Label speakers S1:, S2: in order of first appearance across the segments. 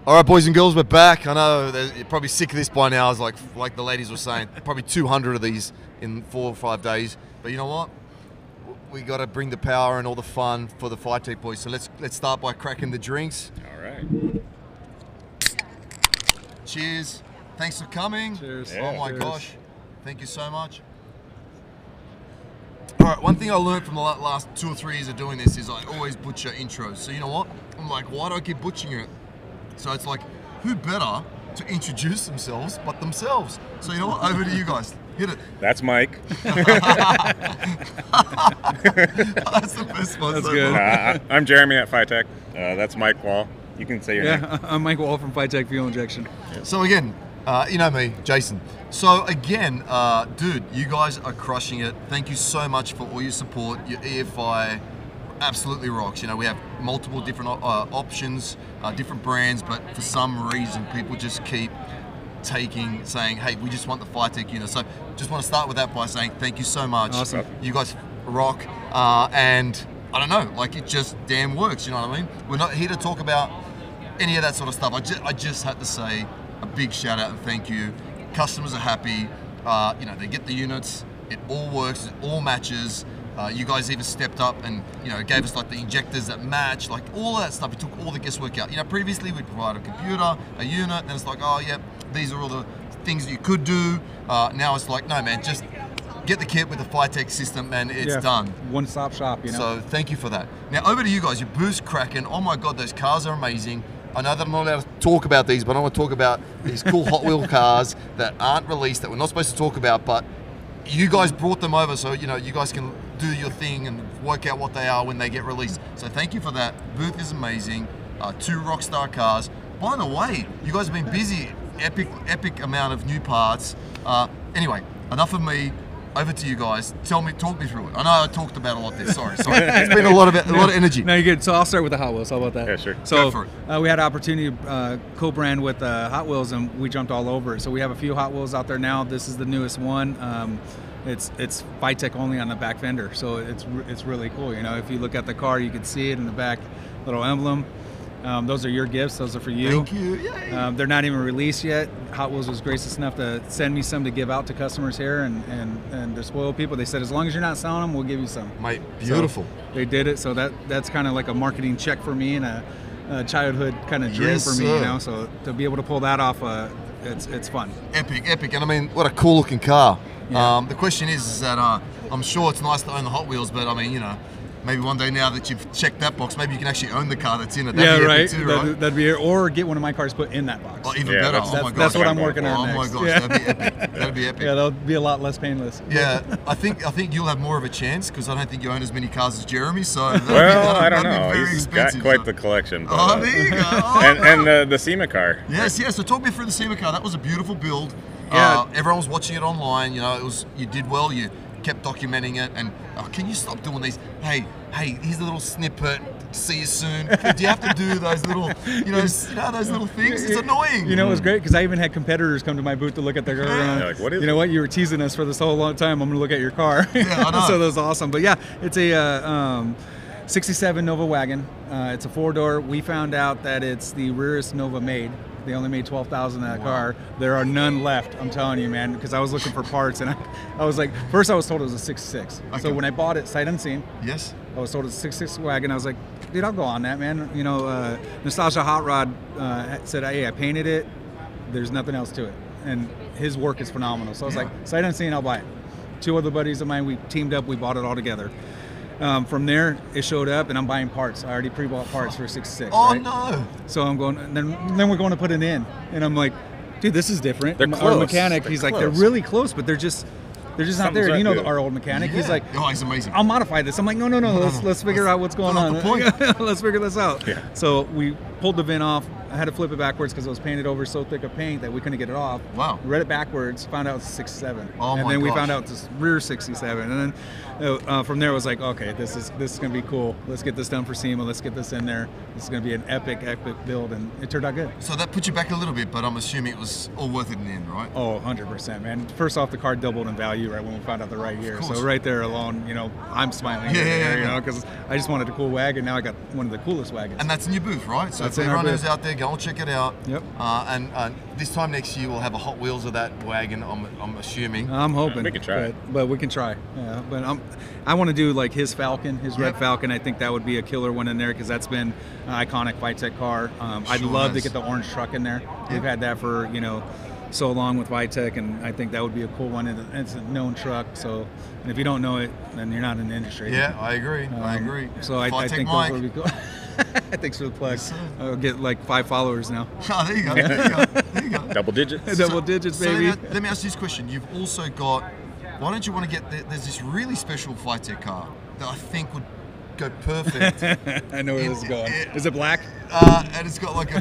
S1: All right, boys and girls, we're back. I know you're probably sick of this by now. It's like the ladies were saying, probably 200 of these in 4 or 5 days. But you know what? We got to bring the power and all the fun for the FiTech boys. So let's start by cracking the drinks.
S2: All right.
S1: Cheers. Thanks for coming.
S3: Cheers.
S1: Oh my
S3: Cheers.
S1: gosh. Thank you so much. All right, one thing I learned from the last 2 or 3 years of doing this is I always butcher intros. So you know what? I'm like, why do I keep butchering it? So it's like, who better to introduce themselves but themselves? So you know what? Over to you guys. Hit it.
S2: That's Mike.
S1: That's the best one.
S3: That's
S1: so
S3: good.
S1: far.
S2: I'm Jeremy at FiTech. That's Mike Wahl. You can say your name.
S3: Yeah, I'm Mike Wahl from FiTech Fuel Injection.
S1: So again, you know me, Jason. So again, dude, you guys are crushing it. Thank you so much for all your support. Your EFI absolutely rocks. You know, we have multiple different options, different brands, but for some reason, people just keep saying, hey, we just want the FiTech unit. So just want to start with that by saying thank you so much.
S3: Awesome.
S1: You guys rock. And I don't know, like it just damn works, you know what I mean? We're not here to talk about any of that sort of stuff. I just had to say a big shout out and thank you. Customers are happy. You know, they get the units. It all works. It all matches. You guys even stepped up and gave us like the injectors that match, like all of that stuff. It took all the guesswork out. You know, previously we'd provide a computer, a unit, and it's like, oh yeah, these are all the things that you could do. Now it's like, no man, just get the kit with the FiTech system and it's done.
S3: One-stop shop, you know.
S1: So thank you for that. Now over to you guys. Your booth's cracking. Oh my God, those cars are amazing. I know that I'm not allowed to talk about these, but I want to talk about these cool Hot Wheel cars that aren't released, that we're not supposed to talk about, but you guys brought them over, so you guys can do your thing and work out what they are when they get released. So thank you for that. Booth is amazing. 2 rockstar cars. By the way, you guys have been busy. Epic amount of new parts. Anyway, enough of me. Over to you guys. Talk me through it. I know I talked about a lot there. Sorry. It's been a lot of energy.
S3: No, you're good. So I'll start with the Hot Wheels. How about that?
S2: Yeah, sure.
S3: So
S1: Go for
S3: we had an opportunity to co-brand with Hot Wheels, and we jumped all over it. So we have a few Hot Wheels out there now. This is the newest one. It's FiTech only on the back fender, so it's really cool. You know, if you look at the car, you can see it in the back, little emblem. Those are your gifts. Those are for you.
S1: Thank you. Yay.
S3: They're not even released yet. Hot Wheels was gracious enough to send me some to give out to customers here and to spoil people. They said, as long as you're not selling them, we'll give you some.
S1: Mate, beautiful.
S3: So they did it. So that's kind of like a marketing check for me and a childhood kind of dream for me,
S1: sir.
S3: you know. So to be able to pull that off, it's fun.
S1: Epic. And I mean, what a cool looking car.
S3: Yeah.
S1: The question is that I'm sure it's nice to own the Hot Wheels, but I mean, maybe one day now that you've checked that box, maybe you can actually own the car that's in it. That'd be
S3: right.
S1: epic too, right?
S3: That'd be it. Or get one of my cars put in that box.
S1: Oh, even
S2: Yeah,
S1: better.
S2: that's-
S1: Oh my gosh.
S3: That's what I'm working on
S1: Oh
S3: next.
S1: my gosh,
S3: Yeah.
S1: that'd be epic. That'd be epic.
S3: Yeah, that'll be a lot less painless.
S1: Yeah, I think you'll have more of a chance because I don't think you own as many cars as Jeremy. So
S2: Well, I don't
S1: that'd
S2: know.
S1: be very
S2: He's
S1: expensive.
S2: got quite the collection. But,
S1: Oh, there you go. Oh,
S2: and the SEMA car.
S1: yes. So talk me through the SEMA car. That was a beautiful build.
S3: Yeah.
S1: Everyone was watching it online. You did well. You kept documenting it. And can you stop doing these? Hey, here's a little snippet. See you soon. Do you have to do those little, those little things? It's annoying.
S3: You know, it was great because I even had competitors come to my booth to look at their car.
S1: Yeah.
S2: You're like, what is
S3: you know what? You were teasing us for this whole long time. I'm going to look at your car.
S1: Yeah, I know.
S3: So that was awesome. But yeah, it's a 67 Nova wagon. It's a 4-door. We found out that it's the rarest Nova made. They only made 12,000 in that car. There are none left, I'm telling you, man, because I was looking for parts and I was like, first I was told it was a 66.
S1: Okay.
S3: So when I bought it sight unseen,
S1: Yes.
S3: I was told it's a 66 wagon. I was like, dude, I'll go on that, man. Nostalgia Hot Rod said, hey, I painted it. There's nothing else to it. And his work is phenomenal. So I was like, sight unseen, I'll buy it. 2 other buddies of mine, we teamed up, we bought it all together. From there, it showed up, and I'm buying parts. I already pre-bought parts for 66.
S1: Oh
S3: right?
S1: no.
S3: So I'm going, and then we're going to put it in, and I'm like, dude, this is different.
S2: They're
S3: Our
S2: close.
S3: mechanic,
S2: They're
S3: he's like,
S2: close.
S3: they're really close, but they're just not
S2: Something's
S3: there.
S2: not
S3: You know,
S2: good.
S3: our old mechanic. He's like,
S1: oh, he's amazing.
S3: I'll modify this. I'm like, no. Let's figure out what's going
S1: not
S3: on.
S1: the point.
S3: Let's figure this out.
S2: Yeah.
S3: So we pulled the VIN off. I had to flip it backwards because it was painted over so thick of paint that we couldn't get it off.
S1: Wow.
S3: Read it backwards, found out it's 67.
S1: Oh
S3: and
S1: my
S3: then we
S1: gosh.
S3: found out this rear 67. And then from there it was like, okay, this is gonna be cool. Let's get this done for SEMA. Let's get this in there. This is gonna be an epic build, and it turned out good.
S1: So that put you back a little bit, but I'm assuming it was all worth it in the end, right?
S3: Oh, 100%, man. First off, the car doubled in value right when we found out the right year.
S1: course.
S3: So right there alone, I'm smiling.
S1: Yeah.
S3: You know, because I just wanted a cool wagon. Now I got one of the coolest wagons.
S1: And that's in your booth, right? So
S3: That's
S1: if
S3: in our
S1: everyone
S3: booth.
S1: who's out there go and check it out.
S3: Yep.
S1: And this time next year we'll have a Hot Wheels of that wagon. I'm assuming.
S3: I'm hoping.
S2: We can try.
S3: But we can try. Yeah. But I want to do like his Falcon, his red Falcon. I think that would be a killer one in there because that's been an iconic FiTech car. I'd love to get the orange truck in there. We've had that for so long with FiTech, and I think that would be a cool one. And it's a known truck, so and if you don't know it, then you're not in the industry.
S1: Yeah, I agree. I agree.
S3: So I think those would be cool. Thanks for the plug.
S1: Yes,
S3: I'll get like 5 followers now.
S1: Oh, there you go. There you go. There you go.
S2: Double digits.
S3: Double digits, baby.
S1: So let me ask you this question. You've also got. Why don't you want to get? There's this really special FiTech car that I think would go perfect.
S3: I know where this is going. Is it black?
S1: And it's got like a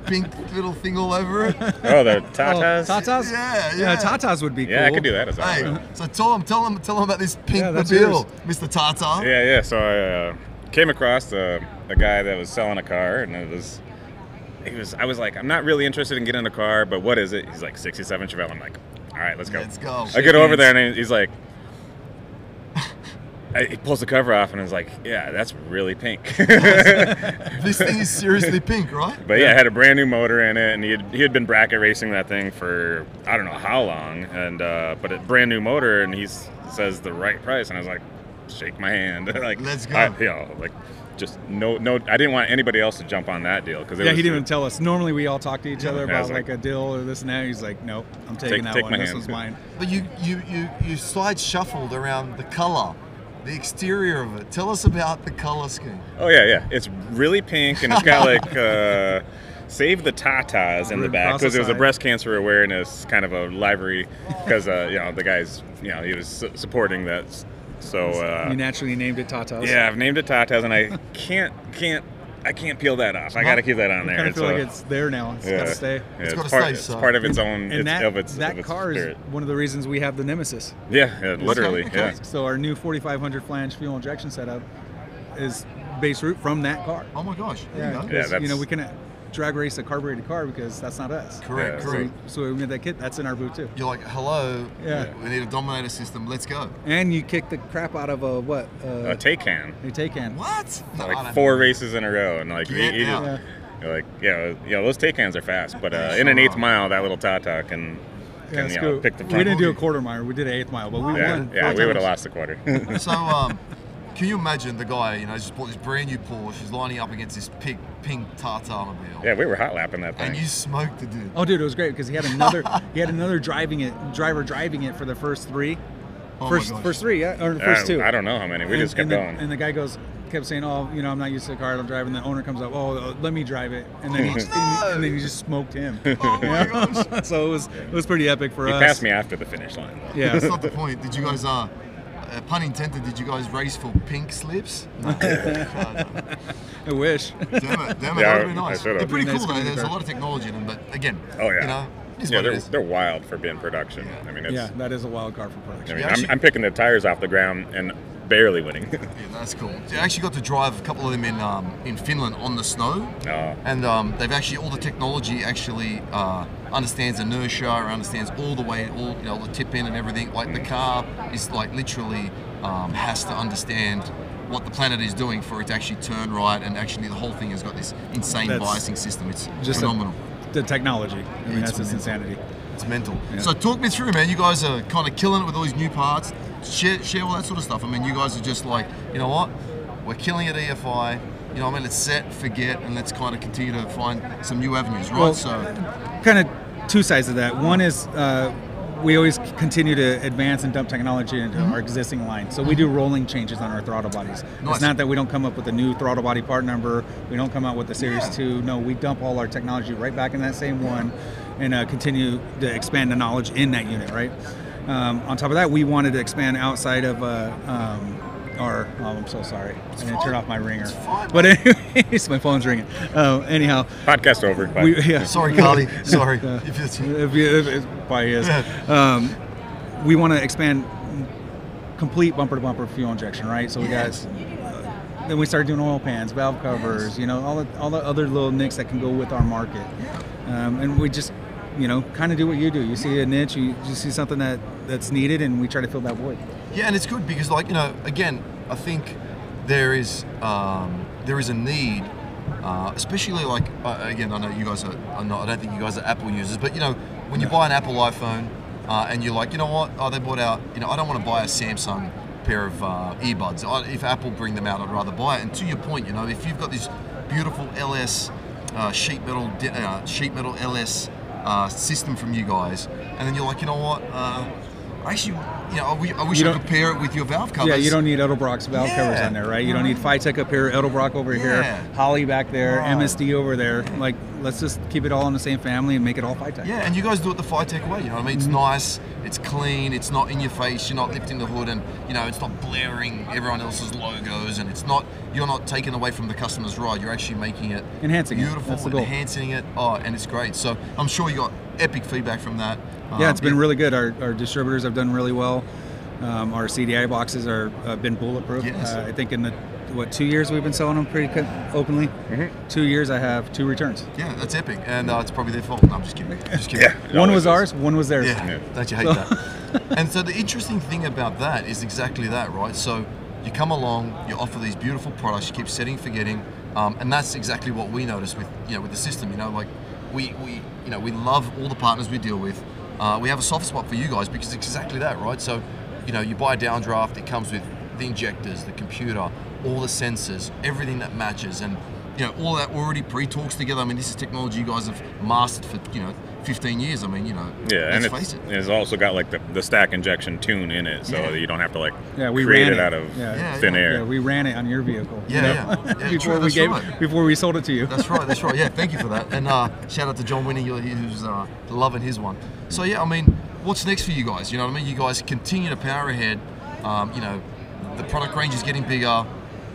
S1: pink little thing all over it.
S2: Oh, the Tatas.
S3: Tatas?
S1: Yeah.
S3: Tatas would be cool.
S2: Yeah, I could do that as well.
S1: Hey, so tell them about this pink
S3: that's
S1: mobile,
S3: yours.
S1: Mr. Tata.
S2: Yeah. So I came across a guy that was selling a car, and I was like, I'm not really interested in getting a car, but what is it? He's like 67 Chevelle. I'm like, all right, let's go.
S1: Let's go.
S2: I get over there, and he's like, he pulls the cover off, and I was like, yeah, that's really pink.
S1: This thing is seriously pink, right?
S2: But yeah, it had a brand new motor in it, and he had been bracket racing that thing for I don't know how long, and but a brand new motor, and he says the right price, and I was like, shake my hand, like
S1: let's go.
S2: Just no, I didn't want anybody else to jump on that deal because
S3: he didn't even tell us. Normally we all talk to each other about
S2: like
S3: a deal or this and that. He's like, nope, I'm taking that one. This one's mine.
S1: But you side shuffled around the color. The exterior of it. Tell us about the color scheme.
S2: Oh yeah. It's really pink, and it's got like save the Tatas in the back because it was a breast cancer awareness kind of a livery because the guy's he was supporting that. So
S3: you naturally named it Tatas.
S2: Yeah, I've named it Tatas, and I can't peel that off. I got to keep that on there.
S3: I kind of feel like it's there now. It's got to stay.
S1: It's got to stay.
S2: It's part of its own.
S3: And
S2: that
S3: car
S2: spirit.
S3: is one of the reasons we have the Nemesis.
S2: Yeah, literally.
S1: Okay.
S2: Yeah.
S3: So our new 4500 flange fuel injection setup is base root from that car.
S1: Oh my gosh.
S3: Yeah, we can drag race a carbureted car because that's not us.
S1: Correct.
S3: So we made that kit. That's in our boot too.
S1: You're like, hello.
S3: Yeah.
S1: We need a Dominator system. Let's go.
S3: And you kick the crap out of a what?
S2: A Taycan.
S3: A Taycan.
S1: What? No,
S2: like 4 races in a row, and like
S1: Yeah.
S2: you're like, those Taycans are fast, but in an 8th mile, that little Tata can pick the front.
S3: We didn't do a quarter mile. We did an 8th mile, but we won.
S2: Yeah, we would have lost the quarter.
S1: So, can you imagine the guy, just bought this brand new Porsche, he's lining up against this pink Tata mobile.
S2: Yeah, we were hot lapping that thing.
S1: And you smoked the dude.
S3: Oh, dude, it was great because he had another driver driving it for the first 3. First 3, yeah, or the first 2.
S2: I don't know how many. We just kept going.
S3: And the guy kept saying, "Oh, I'm not used to the car I'm driving." The owner comes up, "Oh, let me drive it," and then and then he just smoked him.
S1: Oh my gosh!
S3: So it was pretty epic for us.
S2: He passed me after the finish line. Though.
S3: Yeah,
S1: that's not the point. Did you guys pun intended, did you guys race for pink slips? No.
S3: I wish.
S1: Damn it, that would have been nice. They're pretty cool though. There's a lot of technology in them, but again,
S2: they're wild for being production.
S1: Yeah.
S2: I mean,
S3: that is a wild car for production.
S2: I mean, I'm picking the tires off the ground and barely winning.
S1: Yeah, that's cool. I actually got to drive a couple of them in Finland on the snow, and they've actually all the technology actually understands inertia, understands all the tip in and everything. Like the car is like literally has to understand what the planet is doing for it to actually turn right, and actually the whole thing has got this insane biasing system. It's just phenomenal.
S3: The technology. I mean, that's just insanity.
S1: It's mental. Yeah. So talk me through, man. You guys are kind of killing it with all these new parts. Share all that sort of stuff. I mean, you guys are just like, you know what? We're killing at EFI. You know what I mean? Let's set, forget, and let's kind of continue to find some new avenues, right?
S3: Well,
S1: so,
S3: kind of 2 sides of that. One is we always continue to advance and dump technology into our existing line. So we do rolling changes on our throttle bodies. Nice. It's not that we don't come up with a new throttle body part number. We don't come out with the Series 2. No, we dump all our technology right back in that same one and continue to expand the knowledge in that unit, right? On top of that, we wanted to expand outside of I'm so sorry. I didn't turn off my ringer. But anyways, my phone's ringing. Anyhow.
S2: Podcast over.
S1: Sorry, Carly. Sorry.
S3: It probably is. We want to expand complete bumper-to-bumper fuel injection, right? So we got... then we started doing oil pans, valve covers, all the other little nicks that can go with our market. And we just... kind of do what you do. You see a niche, you see something that's needed, and we try to fill that void.
S1: Yeah, and it's good because, again, I think there is a need especially like again, I know you guys are not. I don't think you guys are Apple users, but you know, when you buy an Apple iPhone and you're like, you know what? Oh, they brought out. You know, I don't want to buy a Samsung pair of earbuds. If Apple bring them out, I'd rather buy it. And to your point, you know, if you've got this beautiful LS sheet metal LS system from you guys, and then you're like, you know what? Actually, you know, I wish I could pair it with your valve covers.
S3: Yeah, you don't need Edelbrock's valve covers on there, right? You don't need FiTech up here, Edelbrock over here, Holly back there, MSD over there. Like, let's just keep it all in the same family and make it all FiTech.
S1: Yeah, and you guys do it the FiTech way. You know what I mean? It's nice, it's clean, it's not in your face. You're not lifting the hood, and you know, it's not blaring everyone else's logos, and it's not. You're not taking away from the customer's ride. You're actually making it
S3: enhancing
S1: beautiful, enhancing it. Oh, and it's great. So I'm sure you got epic feedback from that.
S3: Yeah, it's been really good. Our distributors have done really well. Our CDI boxes are been bulletproof.
S1: Yes.
S3: I think in the 2 years we've been selling them pretty openly. 2 years I have 2 returns.
S1: Yeah, that's epic, and it's probably their fault. No, I'm just kidding. Just kidding.
S2: Yeah,
S3: one was ours, one was theirs.
S1: Yeah, don't you hate that? And so the interesting thing about that is exactly that, right? So you come along, you offer these beautiful products, you keep setting, forgetting, and that's exactly what we notice with with the system. You know, like we love all the partners we deal with. We have a soft spot for you guys because it's exactly that, right? So, you know, you buy a downdraft, it comes with the injectors, the computer, all the sensors, everything that matches, and you know, all that already pre-talks together. I mean, this is technology you guys have mastered for 15 years. I mean, you know, let's face it.
S2: It's also got like the stack injection tune in it, so you don't have to like
S3: we
S2: create
S3: ran
S2: it out of thin air.
S3: Yeah, we ran it on your vehicle.
S1: Before
S3: we sold it to you.
S1: That's right. That's right. Yeah, thank you for that. And shout out to John Winnie, who's loving his one. So yeah, I mean, what's next for you guys? You know what I mean? You guys continue to power ahead. You know, the product range is getting bigger.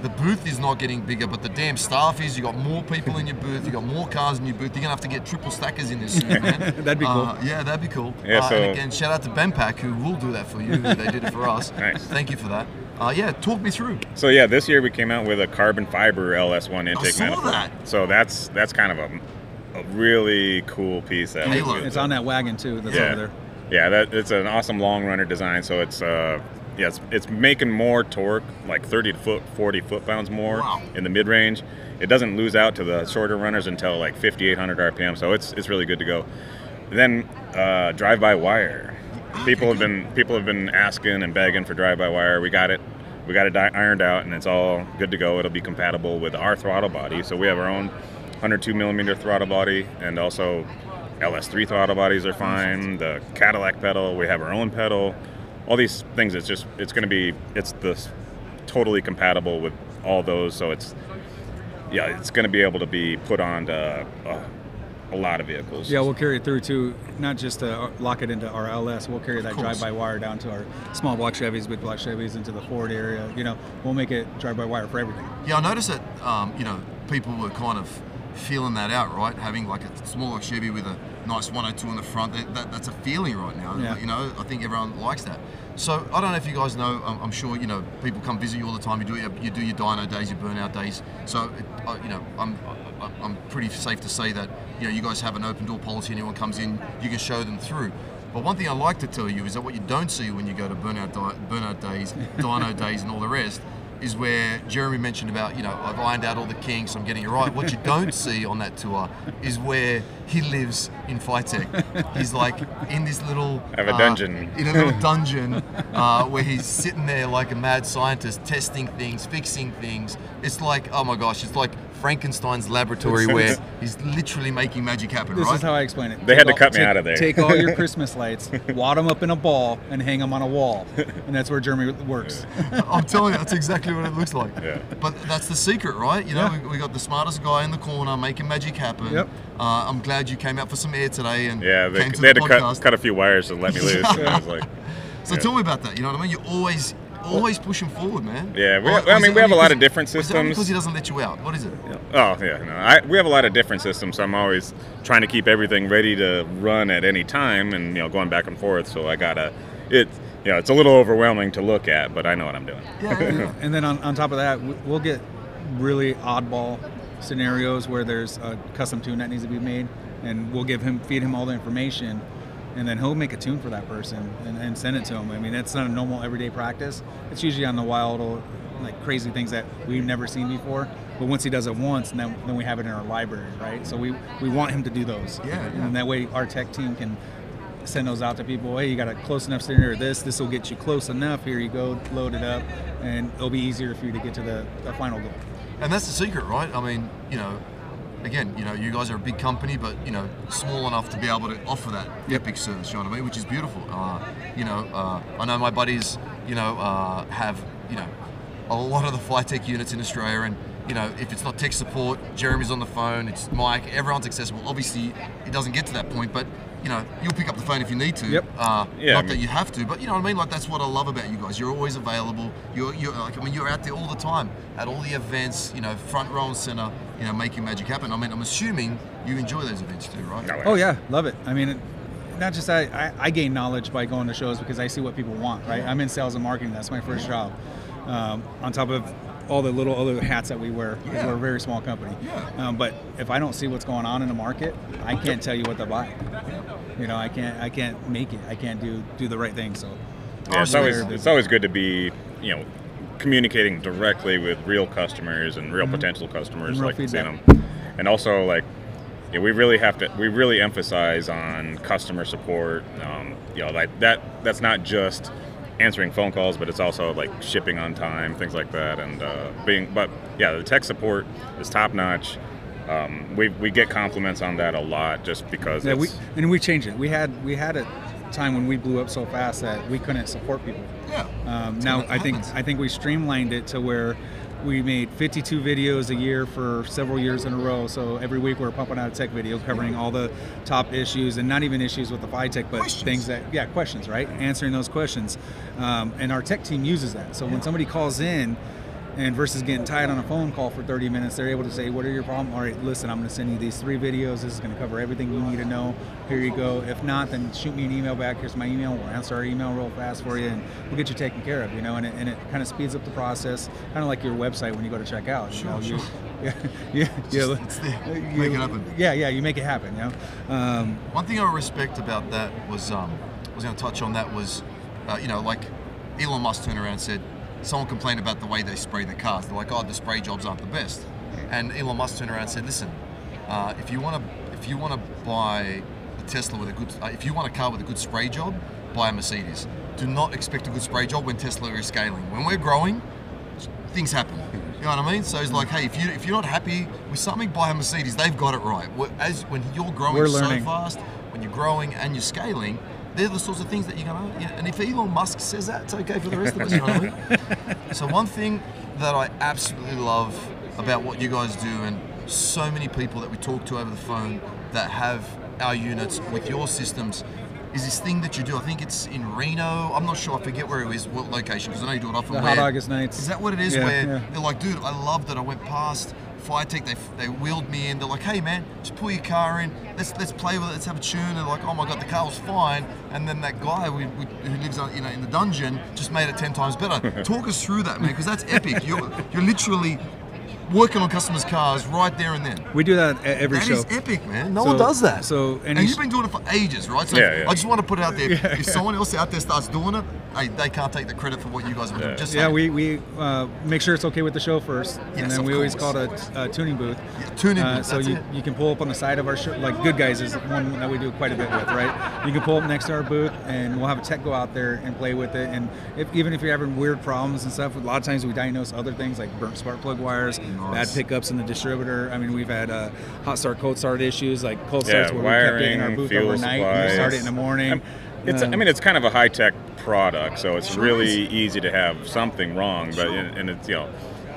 S1: The booth is not getting bigger, but the damn staff is. You got more people in your booth. You got more cars in your booth. You're gonna have to get triple stackers in this soon, man.
S3: That'd be cool.
S1: Yeah, that'd be cool.
S2: Yeah,
S1: and again, shout out to Benpack, who will do that for you. They did it for us.
S2: Nice.
S1: Thank you for that. Yeah, talk me through.
S2: So yeah, this year we came out with a carbon fiber LS1 intake
S1: I saw
S2: manifold.
S1: that.
S2: So that's kind of a really cool piece. That
S3: It's on that wagon too. That's over there.
S2: Yeah, it's an awesome long runner design. So it's it's making more torque, like 30 to 40 foot-pounds more in the mid-range. It doesn't lose out to the shorter runners until like 5,800 RPM, so it's really good to go. Then drive-by-wire. People have been asking and begging for drive-by-wire. We got it ironed out, and it's all good to go. It'll be compatible with our throttle body. So we have our own 102 millimeter throttle body, and also LS3 throttle bodies are fine. The Cadillac pedal, we have our own pedal. All these things, it's totally compatible with all those. So it's going to be able to be put on a lot of vehicles.
S3: Yeah, we'll carry it through to not just lock it into our LS. We'll carry that drive-by-wire down to our small block Chevys, big block Chevys, into the Ford area. You know, we'll make it drive-by-wire for everything.
S1: Yeah, I noticed that people were kind of feeling that out, right? Having like a small block Chevy with a nice 102 in the front. That's a feeling right now.
S3: Yeah.
S1: You know, I think everyone likes that. So I don't know if you guys know. I'm sure people come visit you all the time. You do your dyno days, your burnout days. So I'm pretty safe to say that you guys have an open door policy. Anyone comes in, you can show them through. But one thing I like to tell you is that what you don't see when you go to burnout days, dyno days, and all the rest, is where Jeremy mentioned about, I've ironed out all the kinks, I'm getting it right. What you don't see on that tour is where he lives in FiTech. He's like in this little...
S2: I have a dungeon.
S1: In a little dungeon where he's sitting there like a mad scientist, testing things, fixing things. It's like, oh my gosh, it's like Frankenstein's laboratory where he's literally making magic happen,
S3: This
S1: right?
S3: is how I explain it.
S2: They had to cut me out of there.
S3: Take all your Christmas lights, wad them up in a ball, and hang them on a wall. And that's where Jeremy works.
S1: I'm telling you, that's exactly what it looks like.
S2: Yeah.
S1: But that's the secret, right? We got the smartest guy in the corner making magic happen.
S3: Yep.
S1: I'm glad you came out for some air today and
S2: they
S1: came to
S2: had
S1: the
S2: to
S1: podcast.
S2: cut a few wires to let me loose. So I was like,
S1: So tell me about that. You know what I mean? You're always pushing forward, man.
S2: Yeah, we have a lot of different systems.
S1: Because he doesn't let you out. What is it?
S2: Oh yeah, no. We have a lot of different systems, so I'm always trying to keep everything ready to run at any time, and going back and forth. So I gotta, it's a little overwhelming to look at, but I know what I'm doing.
S1: Yeah.
S3: And then on top of that, we'll get really oddball scenarios where there's a custom tune that needs to be made, and we'll feed him all the information, and then he'll make a tune for that person and send it to him. I mean, that's not a normal everyday practice. It's usually on the wild, like crazy things that we've never seen before. But once he does it once, and then we have it in our library, right? So we want him to do those.
S1: Yeah.
S3: And that way our tech team can send those out to people. Hey, you got a close enough cylinder, this will get you close enough. Here you go, load it up, and it'll be easier for you to get to the final goal.
S1: And that's the secret, right? I mean, again, you guys are a big company, but small enough to be able to offer that epic service. You know what I mean? Which is beautiful. I know my buddies, have a lot of the FiTech units in Australia, and if it's not tech support, Jeremy's on the phone. It's Mike. Everyone's accessible. Obviously, it doesn't get to that point, but you'll pick up the phone if you need to.
S3: Yep.
S1: Not that you have to, but you know what I mean. Like, that's what I love about you guys. You're always available. You're out there all the time at all the events. Front row and center. Making magic happen. I mean, I'm assuming you enjoy those events too, right?
S3: Oh yeah, love it. I mean, not just I gain knowledge by going to shows because I see what people want. Right. I'm in sales and marketing. That's my first job. On top of all the little other hats that we wear, because we're a very small company.
S1: Yeah.
S3: But if I don't see what's going on in the market, I can't tell you what to buy. I can't make it. I can't do the right thing. So
S2: yeah, it's always good to be communicating directly with real customers and real potential customers, like seeing them. And also, like, we really emphasize on customer support. That's not just answering phone calls, but it's also like shipping on time, things like that, and the tech support is top notch. We get compliments on that a lot, just because. Yeah,
S3: we changed it. We had a time when we blew up so fast that we couldn't support people.
S1: Yeah.
S3: Now I think we streamlined it to where we made 52 videos a year for several years in a row. So every week we're pumping out a tech video covering all the top issues, and not even issues with the FiTech, but questions, right? Answering those questions. And our tech team uses that. So when somebody calls in, and versus getting tied on a phone call for 30 minutes, they're able to say, what are your problems? All right, listen, I'm going to send you these 3 videos. This is going to cover everything you need to know. Here you go. If not, then shoot me an email back. Here's my email. We'll answer our email real fast for you, and we'll get you taken care of, and it kind of speeds up the process, kind of like your website when you go to check out.
S1: Sure.
S3: It's
S1: there. Make it happen.
S3: Yeah, you make it happen.
S1: One thing I respect about that was, I was going to touch on that was, like Elon Musk turned around and said, someone complained about the way they spray the cars. They're like, oh, the spray jobs aren't the best. And Elon Musk turned around and said, listen, if you want to buy a Tesla with if you want a car with a good spray job, buy a Mercedes. Do not expect a good spray job when Tesla is scaling. When we're growing, things happen. You know what I mean? So he's like, hey, if you're not happy with something, buy a Mercedes. They've got it right. When you're growing so fast, when you're growing and you're scaling, they're the sorts of things that you're going to, and if Elon Musk says that, it's okay for the rest of us, you know what I mean? So one thing that I absolutely love about what you guys do, and so many people that we talk to over the phone that have our units with your systems, is this thing that you do. I think it's in Reno. I'm not sure. I forget where it is, what location, because I know you do it often.
S3: The Hot August Nights.
S1: Is that what it is? They're like, dude, I love that I went past FiTech, they wheeled me in. They're like, hey man, just pull your car in. Let's play with it. Let's have a tune. And they're like, oh my god, the car was fine. And then that guy who lives in the dungeon just made it 10 times better. Talk us through that, man, because that's epic. You're literally working on customers' cars right there and then.
S3: We do that at every show.
S1: That is epic, man. No one does that.
S3: And
S1: you've been doing it for ages, right? So I just want to put it out there. If someone else out there starts doing it, hey, they can't take the credit for what you guys are doing. Just
S3: we make sure it's okay with the show first, and then we always call it a tuning booth.
S1: Yeah, tuning booth.
S3: So you can pull up on the side of our show, like Good Guys is one that we do quite a bit with, right? You can pull up next to our booth, and we'll have a tech go out there and play with it. And even if you're having weird problems and stuff, a lot of times we diagnose other things like burnt spark plug wires, bad pickups in the distributor. I mean, we've had hot start, cold start issues, like cold starts where
S2: wiring,
S3: we kept getting our booth overnight,
S2: supplies.
S3: and we start it in the morning.
S2: It's kind of a high-tech product, so it's really easy to have something wrong, but and it's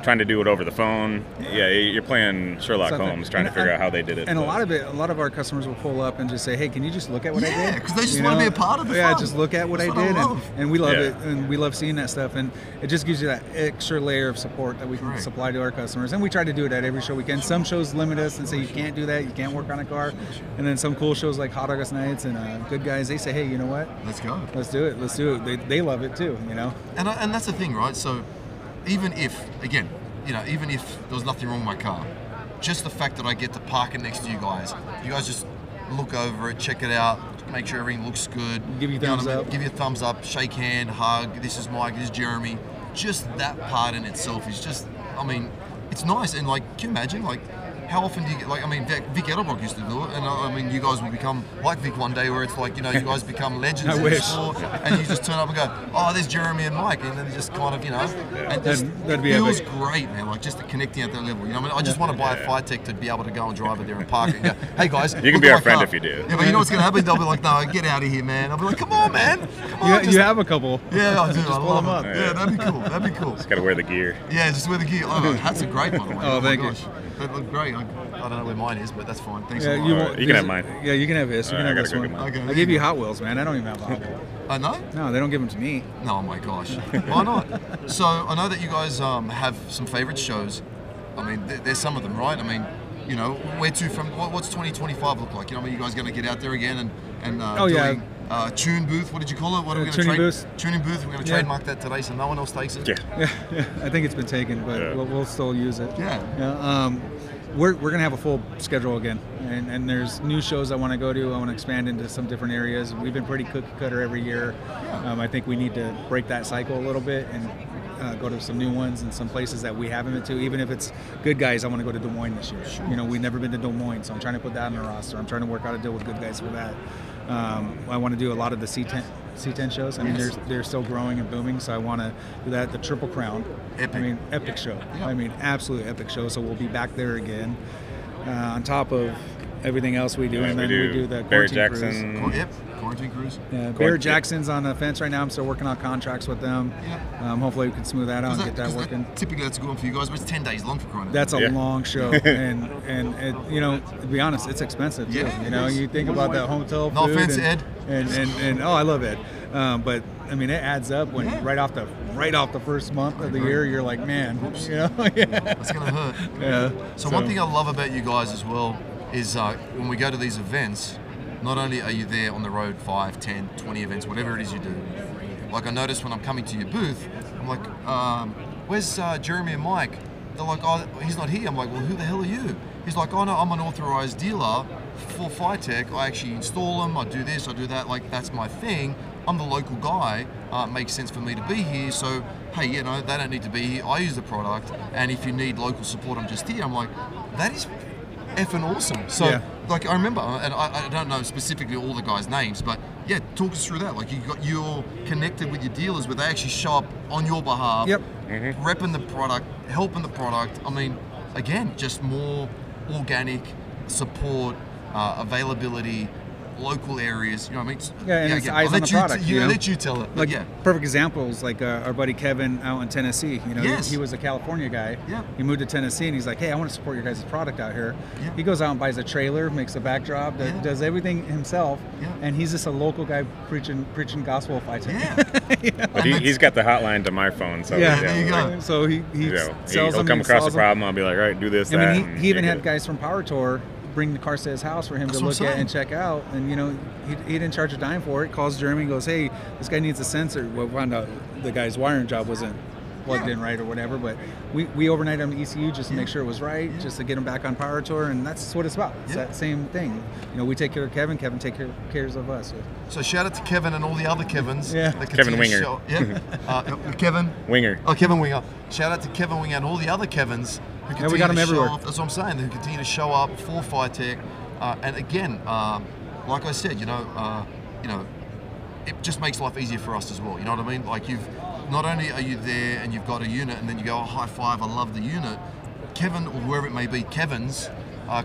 S2: trying to do it over the phone. Yeah, you're playing Sherlock Holmes, trying to figure out how they did it.
S3: And a lot of our customers will pull up and just say, "Hey, can you just look at what I did?"
S1: Yeah, because they just want to be a part of it.
S3: Yeah, just look at what I did, and we love it, and we love seeing that stuff, and it just gives you that extra layer of support that we can supply to our customers. And we try to do it at every show we can. Some shows limit us and say you can't do that, you can't work on a car, and then some cool shows like Hot August Nights and Good Guys, they say, "Hey, you know what?
S1: Let's go.
S3: Let's do it. They love it too,
S1: And that's the thing, right? So even if there was nothing wrong with my car, just the fact that I get to park it next to you guys just look over it, check it out, make sure everything looks good.
S3: Give you thumbs up.
S1: Give you a thumbs up, shake hand, hug. This is Mike, this is Jeremy. Just that part in itself is just, it's nice. And like, can you imagine, like, how often do you get, like, I mean, Vic Edelbrock used to do it, and I mean, you guys will become like Vic one day, where it's like, you know, you guys become legends in the sport, and you just turn up and go, oh, there's Jeremy and Mike, and then you just kind of, you know, and just feels great, man, like just connecting at that level. You know, I mean, I just want to buy a FiTech to be able to go and drive it there and park it and go, hey guys,
S2: you can be our friend if you do.
S1: Yeah, but you know what's going to happen? They'll be like, no, get out of here, man. I'll be like, come on, man. Come on,
S3: you have a couple.
S1: Yeah, I do.
S3: Just
S1: I
S3: pull
S1: love
S3: them up.
S1: it. Yeah, that'd be cool. That'd be cool.
S2: Just got to wear the gear.
S1: Yeah, just wear the gear. Oh, that's a great one.
S3: Oh, thank you.
S1: That looked great. I don't know where mine is, but that's fine. Thanks a
S2: lot. You can have mine.
S3: Yeah, you can have this. You can have this one.
S1: Okay,
S3: I gave you Hot Wheels, man. I don't even have a Hot Wheel.
S1: I know?
S3: No, they don't give them to me.
S1: No, oh my gosh. Why not? So I know that you guys have some favorite shows. I mean, there's some of them, right? I mean, you know, where to from? What's 2025 look like? You know, I mean, you guys going to get out there again and doing tune booth? What did you call it? What are we going to trade? Tuning booth. We're going to trademark that today, so no one else takes it.
S3: Yeah. I think it's been taken, but we'll still use it.
S1: Yeah.
S3: We're going to have a full schedule again, and there's new shows I want to go to. I want to expand into some different areas. We've been pretty cookie cutter every year. I think we need to break that cycle a little bit and go to some new ones and some places that we haven't been to. Even if it's Good Guys, I want to go to Des Moines this year.
S1: Sure.
S3: You know, we've never been to Des Moines, so I'm trying to put that on the roster. I'm trying to work out a deal with Good Guys for that. I want to do a lot of the C10 shows. I mean, they're still growing and booming, so I want to do that. The Triple Crown.
S1: Epic.
S3: I mean, epic show. Yeah. I mean, absolute epic show. So we'll be back there again, on top of everything else we do. And then we do the
S2: Barrett
S3: Quarantine
S2: Jackson.
S3: Cruise.
S1: Quarantine Cruise.
S3: Yeah, Barrett Jackson's on the fence right now. I'm still working on contracts with them. Hopefully we can smooth that out and get that working.
S1: Typically that's a good one for you guys, but it's 10 days long for crying.
S3: That's a long show, and it, you know, to be honest, it's expensive too.
S1: Yeah,
S3: you know, you think about that hotel food.
S1: No offense, Ed.
S3: And oh, I love Ed. But I mean, it adds up when right off the first month of the year, you're like, man, you know,
S1: that's gonna hurt.
S3: Yeah.
S1: So one thing I love about you guys as well is when we go to these events, not only are you there on the road 5, 10, 20 events, whatever it is you do. Like I notice when I'm coming to your booth, I'm like, where's Jeremy and Mike? They're like, oh, he's not here. I'm like, well, who the hell are you? He's like, oh no, I'm an authorized dealer for FiTech. I actually install them, I do this, I do that, like that's my thing. I'm the local guy, it makes sense for me to be here, so hey, you know, they don't need to be here, I use the product, and if you need local support, I'm just here. I'm like, that is effing awesome. So like I remember, and I don't know specifically all the guys' names, but yeah, talk us through that. Like you're connected with your dealers where they actually show up on your behalf, repping the product, helping the product. I mean, again, just more organic support, availability, local areas, you know what I mean?
S3: Yeah, and it's eyes on the product.
S1: Let you tell it.
S3: Like perfect examples, like our buddy Kevin out in Tennessee. You know, he was a California guy.
S1: Yeah.
S3: He moved to Tennessee and he's like, hey, I want to support your guys' product out here. Yeah. He goes out and buys a trailer, makes a backdrop, does everything himself, and he's just a local guy preaching gospel of FiTech.
S1: Yeah.
S2: But he's got the hotline to my phone, so
S1: there you go.
S3: So he sells
S2: he'll
S3: them.
S2: come across a problem. I'll be like, all right, do this.
S3: I mean, he even had guys from Power Tour bring the cars to his house for him to look at and check out, and you know, he didn't charge a dime for it. Calls Jeremy and goes, hey, this guy needs a sensor. Well, we found out the guy's wiring job wasn't plugged in right or whatever, but we overnighted him to ECU just to make sure it was right, just to get him back on Power Tour, and that's what it's about. It's that same thing. You know, we take care of Kevin takes care of us.
S1: So shout out to Kevin and all the other Kevins.
S2: Kevin Winger.
S1: Kevin
S2: Winger.
S1: Oh, Kevin Winger. Shout out to Kevin Winger and all the other Kevins who continue
S3: we got them
S1: to
S3: everywhere.
S1: show up. That's what I'm saying. Who continue to show up for FiTech. And again, like I said, you know, it just makes life easier for us as well. You know what I mean? Like not only are you there and you've got a unit and then you go, oh, high five, I love the unit. Kevin, or whoever it may be, Kevin's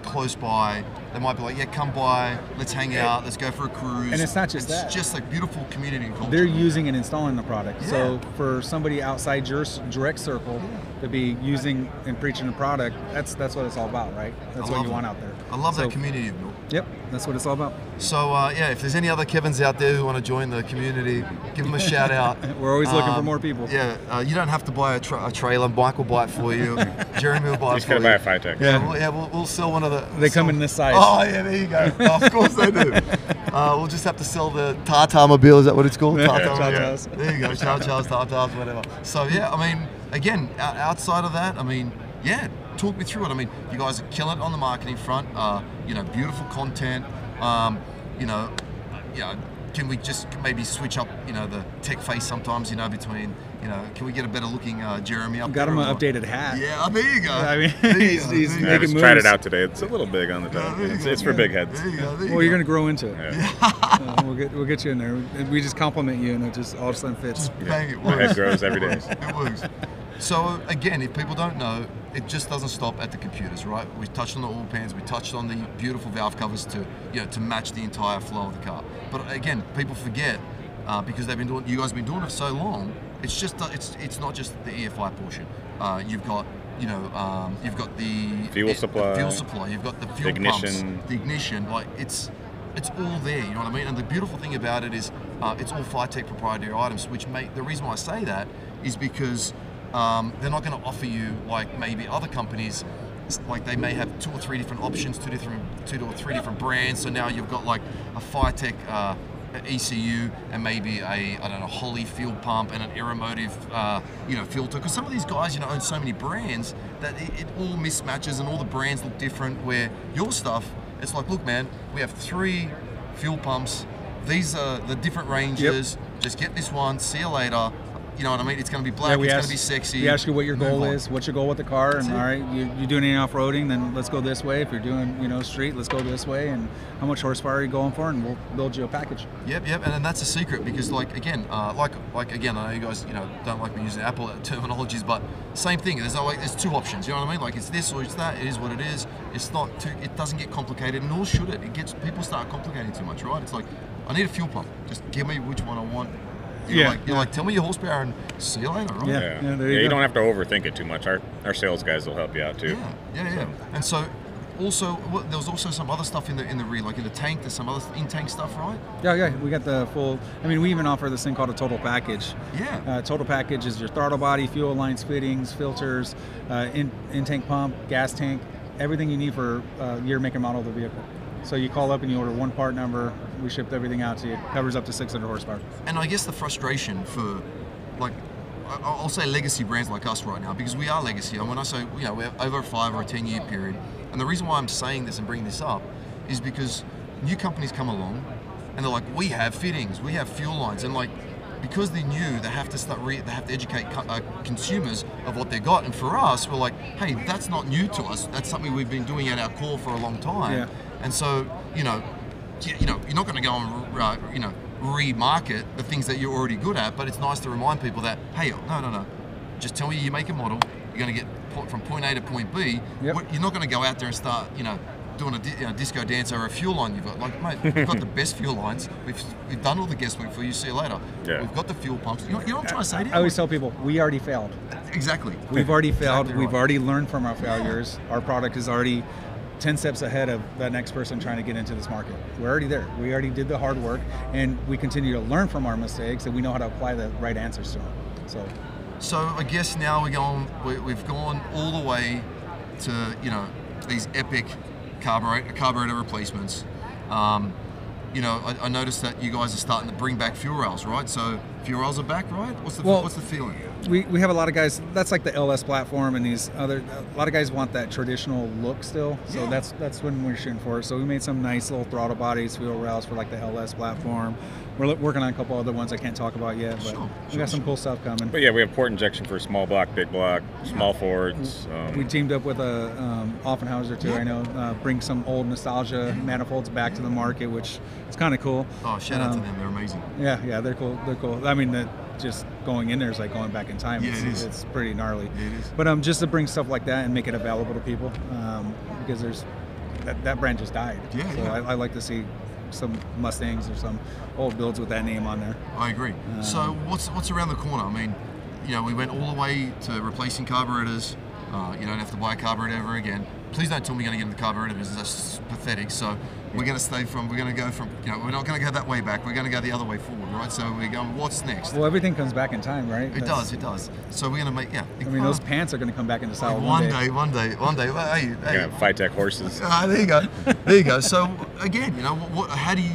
S1: close by, they might be like, yeah, come by, let's hang out, let's go for a cruise.
S3: And it's not just that.
S1: It's just a beautiful community and culture.
S3: They're using and installing the product. Yeah. So for somebody outside your direct circle to be using and preaching the product, that's what it's all about, right? That's what you want out there.
S1: I love that community.
S3: Yep, that's what it's all about.
S1: So yeah, if there's any other Kevins out there who want to join the community, give them a shout out.
S3: We're always looking for more people.
S1: Yeah, you don't have to buy a trailer. Mike will buy it for you. Jeremy will buy it for you.
S2: He's going to buy a FiTech.
S1: Yeah, we'll sell one of the...
S3: They come in this size.
S1: Oh, yeah, there you go. Oh, of course they do. We'll just have to sell the Tata Mobile, is that what it's called?
S3: Tatas.
S1: There you go, Charles, Tatas, whatever. So yeah, I mean, again, outside of that, I mean, yeah, talk me through it. I mean, you guys are killing it on the marketing front. You know, beautiful content. You know, can we just maybe switch up, the tech face sometimes, between, can we get a better looking Jeremy up
S3: Got
S1: there?
S3: him an updated hat.
S1: Yeah, there you go.
S3: I mean, he's
S2: I
S3: making
S2: just
S3: moves.
S2: tried it out today. It's a little big on the top. It's for big heads.
S1: There you go.
S3: Well, you're going to grow into it.
S2: Yeah.
S3: We'll get you in there. We just compliment you, and it just all of a sudden fits.
S1: Bang, it
S2: My
S1: works.
S2: head grows every day.
S1: It works. So again, if people don't know, it just doesn't stop at the computers, right? We touched on the oil pans, we touched on the beautiful valve covers to match the entire flow of the car. But again, people forget because you guys have been doing it for so long. It's just it's not just the EFI portion. You've got the
S2: Fuel supply.
S1: You've got the fuel pumps, the ignition. Like it's all there. You know what I mean? And the beautiful thing about it is it's all FiTech proprietary items. The reason why I say that is because they're not going to offer you like maybe other companies. Like they may have 2 or 3 different options, 2 or 3 different brands. So now you've got like a FiTech ECU and maybe a Holly fuel pump and an Aeromotive filter. Because some of these guys own so many brands that it all mismatches and all the brands look different. Where your stuff, it's like, look, man, we have 3 fuel pumps. These are the different ranges. Yep. Just get this one. See you later. You know what I mean? It's going to be black, it's going to be sexy.
S3: We ask you what your goal is, what's your goal with the car, and all right, you're doing any off-roading, then let's go this way. If you're doing, street, let's go this way, and how much horsepower are you going for, and we'll build you a package.
S1: Yep, and that's a secret because, again, I know you guys, don't like me using Apple terminologies, but same thing. There's 2 options. You know what I mean? Like it's this or it's that. It is what it is. It's not it doesn't get complicated, nor should it. People start complicating too much, right? It's like, I need a fuel pump. Just give me which one I want. You're like, tell me your horsepower and see you later, right?
S3: Yeah, there you go.
S2: You don't have to overthink it too much. Our sales guys will help you out too.
S1: Yeah. And so, also, there was also some other stuff in the rear, like in the tank. There's some other in-tank stuff, right?
S3: Yeah. We got the full. I mean, we even offer this thing called a total package.
S1: Yeah.
S3: Total package is your throttle body, fuel lines, fittings, filters, in-tank pump, gas tank, everything you need for year, make, and model of the vehicle. So you call up and you order one part number, we shipped everything out to you. Covers up to 600 horsepower.
S1: And I guess the frustration for, I'll say legacy brands like us right now, because we are legacy. And when I say, we're over a 5 or a 10-year period. And the reason why I'm saying this and bringing this up is because new companies come along and they're like, we have fittings, we have fuel lines. And because they're new, they have to they have to educate consumers of what they got. And for us, we're like, hey, that's not new to us. That's something we've been doing at our core for a long time.
S3: Yeah.
S1: And so, you're not going to go and, remarket the things that you're already good at, but it's nice to remind people that, hey, no. Just tell me you make a model, you're going to get from point A to point B.
S3: Yep.
S1: You're not going to go out there and start, doing a disco dance over a fuel line you've got. Like, mate, we've got the best fuel lines. We've done all the guesswork for you. See you later. Yeah. We've got the fuel pumps. You know what I'm trying to say to you?
S3: I always tell people, we already failed.
S1: Exactly.
S3: We've already failed.
S1: Exactly right.
S3: We've already learned from our failures. Our product is already 10 steps ahead of that next person trying to get into this market. We're already there. We already did the hard work, and we continue to learn from our mistakes, and we know how to apply the right answers to them.
S1: So I guess now we've gone all the way to these epic carburetor replacements. I noticed that you guys are starting to bring back fuel rails, right? So fuel rails are back, right? What's the feeling?
S3: We have a lot of guys. That's like the LS platform, and a lot of guys want that traditional look still. So
S1: yeah.
S3: that's when we're shooting for. So we made some nice little throttle bodies, fuel rails for like the LS platform. We're working on a couple other ones I can't talk about yet, but we got some cool stuff coming.
S2: But yeah, we have port injection for small block, big block, small Fords.
S3: We teamed up with a Offenhauser too. I know bring some old nostalgia manifolds back to the market, which is kind of cool.
S1: Oh, shout out to them! They're amazing.
S3: Yeah, they're cool. They're cool. I mean, just going in there is like going back in time.
S1: Yeah,
S3: it's pretty gnarly.
S1: It is.
S3: But just to bring stuff like that and make it available to people, because there's that brand just died.
S1: Yeah,
S3: so I like to see some Mustangs or some old builds with that name on there.
S1: I agree. So what's around the corner? I mean, we went all the way to replacing carburetors. You don't have to buy a carburetor ever again. Please don't tell me you're going to get into the carburetor business. That's pathetic. So we're going to go from, we're not going to go that way back. We're going to go the other way forward, right? So we're going, what's next?
S3: Well, everything comes back in time, right?
S1: It does. So we're going to make,
S3: I mean, those pants are going to come back into style
S1: one day. Well, hey.
S2: Yeah, FiTech horses.
S1: There you go. So again, how do you,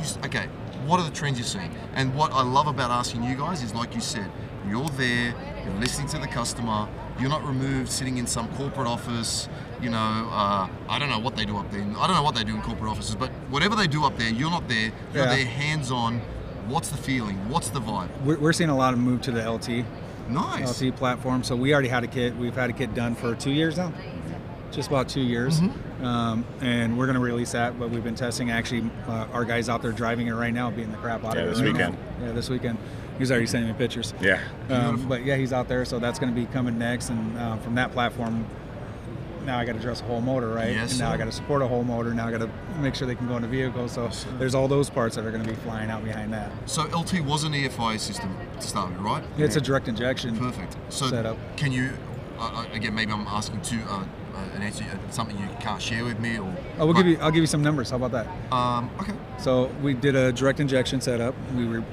S1: what are the trends you're seeing? And what I love about asking you guys is, like you said, you're there, you're listening to the customer, you're not removed sitting in some corporate office, I don't know what they do up there. I don't know what they do in corporate offices, but whatever they do up there, you're not there. You're there hands-on, What's the feeling? What's the vibe?
S3: We're seeing a lot of move to the LT.
S1: Nice.
S3: LT platform. So we already had a kit. We've had a kit done for 2 years now. Just about 2 years. And we're going to release that, but we've been testing. Actually, our guy's out there driving it right now, beating the crap out of it.
S2: This weekend.
S3: Yeah, this weekend. He's already sending me pictures.
S2: Yeah.
S3: But yeah, he's out there, so that's going to be coming next. And from that platform, now I got to dress a whole motor, right?
S1: Yes,
S3: and now
S1: sir.
S3: I got to support a whole motor. Now I got to make sure they can go in the vehicle. So there's all those parts that are going to be flying out behind that.
S1: So LT was an EFI system to start with, right?
S3: It's a direct injection.
S1: Perfect. So
S3: setup.
S1: Can you, again, maybe I'm asking too an answer, something you can't share with me, or?
S3: Oh, I'll give you some numbers. How about that?
S1: Okay.
S3: So we did a direct injection setup. We were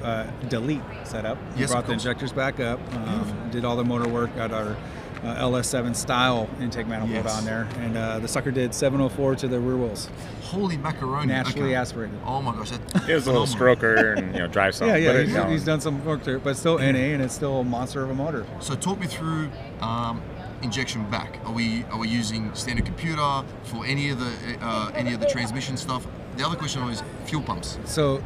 S3: delete setup. We
S1: Yes,
S3: brought
S1: of
S3: the
S1: course.
S3: injectors back up. Did all the motor work. Got our LS7 style intake manifold
S1: Yes.
S3: on there, and the sucker did 704 to the rear wheels,
S1: Holy macaroni.
S3: naturally
S1: okay.
S3: aspirated.
S1: Oh my gosh.
S2: It was a little stroker and drive some.
S3: Yeah,
S2: but
S3: he's done some work to it, but still NA, and it's still a monster of a motor.
S1: So talk me through injection back. Are we using standard computer for any of the transmission stuff? The other question is fuel pumps.
S3: So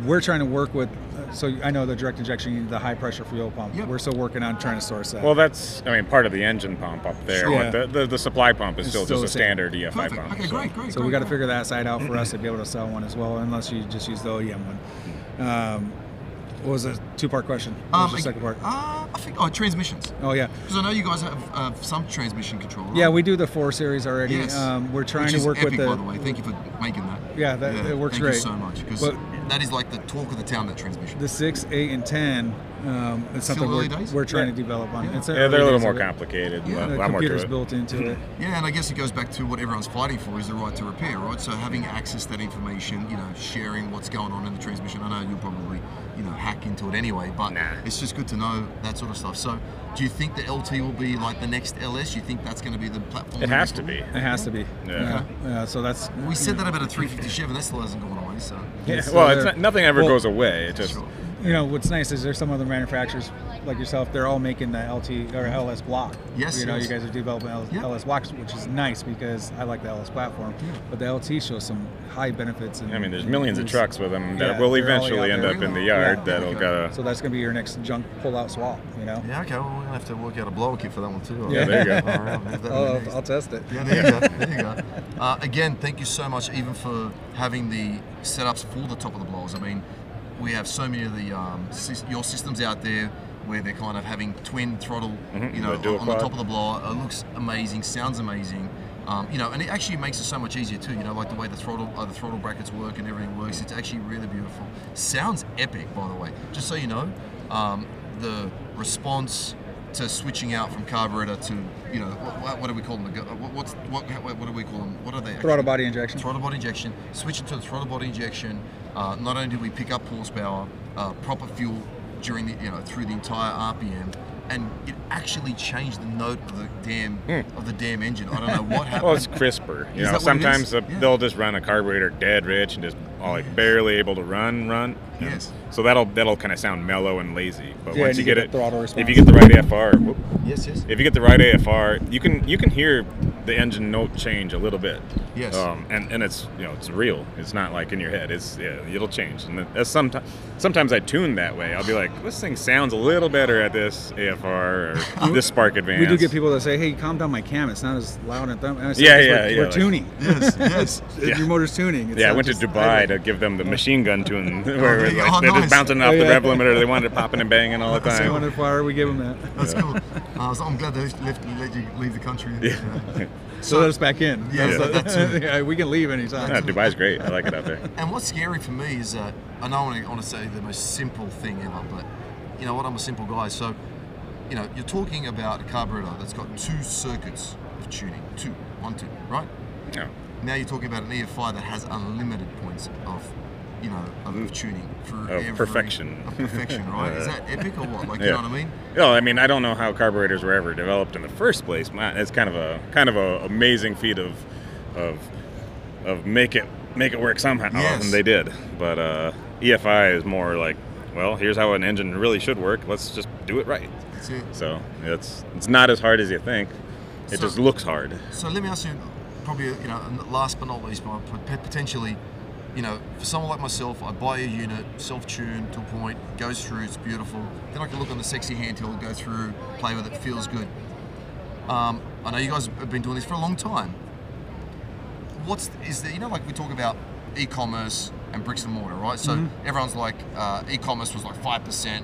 S3: we're trying to work with. So I know the direct injection, you need the high pressure fuel pump.
S1: Yep.
S3: We're still working on trying to source that.
S2: Well, that's part of the engine pump up there.
S3: Sure.
S2: But the supply pump is
S3: It's
S2: still
S3: still
S2: just a
S3: the same.
S2: standard EFI
S1: Perfect.
S2: pump.
S1: Okay, great.
S3: So we got to figure that side out for us to be able to sell one as well, unless you just use the OEM one. What was the two-part question? What was the second part?
S1: I think transmissions.
S3: Oh yeah,
S1: Because I know you guys have some transmission control. Right?
S3: yeah. We do the 4 Series already.
S1: Yes.
S3: We're trying
S1: Which
S3: to
S1: is
S3: work
S1: epic,
S3: with the.
S1: by the way. Thank you for making that.
S3: Yeah, it works
S1: thank
S3: great.
S1: you so much, because
S3: But-
S1: that is like the talk of the town. That transmission.
S3: The 6, 8, and 10. It's something
S1: early days?
S3: we're trying
S2: Yeah.
S3: to develop on.
S1: Yeah.
S3: It's the
S2: Yeah, they're a
S3: early
S2: little
S3: days
S2: more
S3: of it.
S2: complicated.
S1: Yeah,
S2: a
S3: The
S2: lot more to
S3: computer's
S2: it.
S3: built into it.
S1: Yeah, and I guess it goes back to what everyone's fighting for, is the right to repair, right? So having access to that information, sharing what's going on in the transmission. I know you'll probably, hack into it anyway, but
S2: Nah.
S1: it's just good to know that sort of stuff. So do you think the LT will be like the next LS? You think that's going to be the platform?
S2: It has to be.
S3: It has to be.
S2: Yeah.
S3: Yeah. So that's.
S1: We said that about a 350 Chevy, that still hasn't gone away, so.
S2: Yeah,
S3: It's
S2: well,
S3: still there.
S2: nothing ever
S3: Well-
S2: goes away. It just
S1: Sure.
S3: What's nice is there's some other manufacturers like yourself. They're all making the LT or LS block.
S1: Yes,
S3: You
S1: yes.
S3: guys are developing
S1: Yeah.
S3: LS blocks, which is nice because I like the LS platform. But the LT shows some high benefits. And,
S2: there's millions of trucks with them that
S3: Yeah,
S2: will
S3: they're all
S2: eventually
S3: out
S2: end
S3: there.
S2: up in the
S1: Yeah.
S2: yard.
S3: Yeah.
S2: That'll gotta.
S3: So that's gonna be your next junk pull-out swap.
S1: Yeah, okay, well, we're going to have to work out a blower kit for that one too.
S3: Yeah.
S2: There you go.
S1: All right, we'll have that one next.
S3: I'll test it.
S1: Yeah, there you go. There you go. Again, thank you so much, even for having the setups for the top of the blowers. I mean, we have so many of the your systems out there where they're kind of having twin throttle,
S2: The dual
S1: on the
S2: quad.
S1: top of the blower. It looks amazing, sounds amazing. And it actually makes it so much easier too. Like the way the throttle brackets work and everything works. It's actually really beautiful. Sounds epic, by the way. Just so you know, the response to switching out from carburetor to, what do we call them? What do we call them? What are they? Actually?
S3: Throttle body injection.
S1: Throttle body injection. Switching to the throttle body injection. Not only do we pick up horsepower, proper fuel during the through the entire RPM, and it actually changed the note of the damn engine. I don't know what happened.
S2: Well, it's crisper.
S1: Is that what it
S2: Sometimes
S1: is? Yeah.
S2: they'll just run a carburetor dead rich and just barely able to run.
S1: Yes.
S2: So that'll kind of sound mellow and lazy. But
S3: Yeah,
S2: once
S3: and
S2: you
S3: you
S2: get
S3: get
S2: it,
S3: the throttle response.
S2: if you get the right AFR,
S1: Yes.
S2: if you get the right AFR, you can hear the engine note change a little bit.
S1: Yes.
S2: And it's it's real. It's not like in your head. It'll change. And that's sometimes I tune that way. I'll be like, this thing sounds a little better at this AFR or this spark advance.
S3: We do get people that say, "Hey, calm down my cam. It's not as loud and thump." And I say,
S2: Yeah,
S3: "'Cause
S2: yeah,
S3: We're
S2: like-
S3: tuning.
S1: Yes.
S2: Yeah.
S3: Your motor's tuning. It's
S2: Yeah, I
S3: not
S2: went to
S3: just
S2: Dubai
S3: idle.
S2: to give them the machine gun tune where
S1: there
S2: it
S1: you
S2: was
S1: go.
S2: like, they're
S1: Nice.
S2: just bouncing off
S3: Oh,
S2: the
S3: yeah.
S2: rev limiter. They wanted it popping and banging all the
S3: They
S2: time.
S3: wanted fire. We give them that.
S1: That's cool. I'm glad they let you leave the country.
S2: Yeah.
S3: So let us back in.
S1: Yeah,
S3: That's-
S1: that too.
S3: yeah, we can leave anytime.
S2: Yeah, Dubai's great. I like it out there.
S1: And what's scary for me is that I know I want to say the most simple thing ever, but you know what? I'm a simple guy. So, you're talking about a carburetor that's got 2 circuits of tuning. 1, 2, right?
S2: Yeah.
S1: Now you're talking about an EFI that has unlimited points of tuning for
S2: Of perfection.
S1: Of perfection, right? Is that epic or what? You
S2: Yeah.
S1: know what I mean?
S2: Well, I mean, I don't know how carburetors were ever developed in the first place. It's kind of a amazing feat of make it work somehow,
S1: Yes.
S2: and they did. But EFI is more like, well, here's how an engine really should work. Let's just do it right.
S1: That's it.
S2: So it's not as hard as you think. It
S1: So-
S2: just looks hard.
S1: So let me ask you, probably, last but not least, but potentially, you know, for someone like myself, I buy a unit, self-tuned to a point, goes through, it's beautiful. Then I can look on the sexy handheld, go through, play with it, feels good. I know you guys have been doing this for a long time. Is there, you know, like we talk about e-commerce and bricks and mortar, right? So everyone's like, e-commerce was like 5%,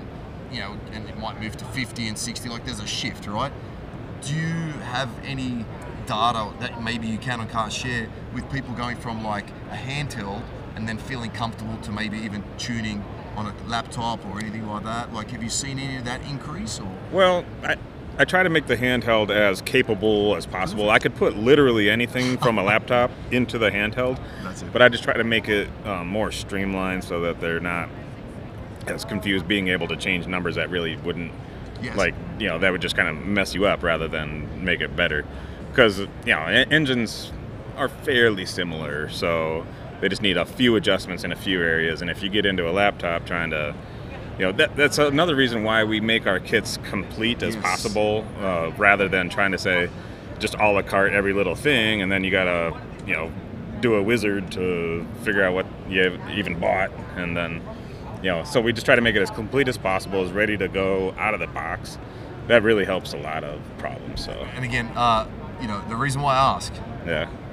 S1: you know, and it might move to 50 and 60, like there's a shift, right? Do you have any data that maybe you can or can't share with people going from like a handheld and then feeling comfortable to maybe even tuning on a laptop or anything like that? Like, have you seen any of that increase? Or?
S2: Well, I try to make the handheld as capable as possible. I could put literally anything from a laptop into the handheld, but I just try to make it more streamlined so that they're not as confused being able to change numbers that really wouldn't, like, you know, that would just kind of mess you up rather than make it better. Because, you know, engines are fairly similar, so they just need a few adjustments in a few areas. And if you get into a laptop trying to, you know, that's another reason why we make our kits complete as possible, rather than trying to say just a la carte every little thing, and then you gotta, you know, do a wizard to figure out what you even bought, and then, you know, so we just try to make it as complete as possible, as ready to go out of the box. That really helps a lot of problems. So. And
S1: again, you know, the reason why I ask,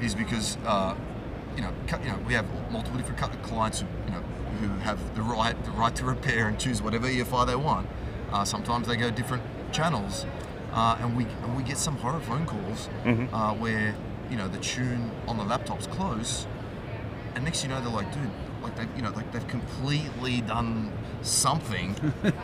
S1: is because, you know, we have multiple different clients who, you know, who have the right to repair and choose whatever EFI they want. Sometimes they go different channels, and we get some horror phone calls where, you know, the tune on the laptop's close, and next you know they're like, dude, like they, you know, like they've completely done something,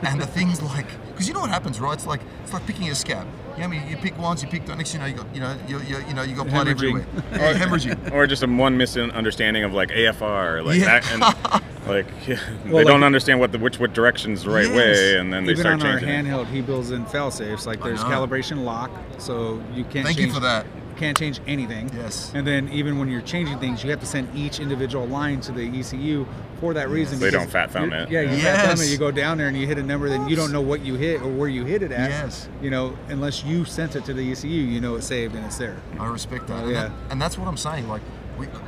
S1: and the thing's like, because you know what happens, right? It's like picking a scab. You know, I mean, you pick once, you pick the next, you know, you got blood everywhere, hemorrhaging,
S2: or just one misunderstanding of like AFR, like that, and like they don't understand which direction's the right way, and then they start changing.
S3: Even on our handheld, he builds in fail safes. Like there's calibration lock, so you can't.
S1: Thank you for that.
S3: Can't change anything.
S1: Yes.
S3: And then even when you're changing things, you have to send each individual line to the ECU for that reason.
S2: They don't fat thumb it.
S3: Yeah, you fat thumb it. You go down there and you hit a number, then you don't know what you hit or where you hit it at.
S1: Yes.
S3: You know, unless you sent it to the ECU, you know it's saved and it's there.
S1: I respect that. And that's what I'm saying. Like,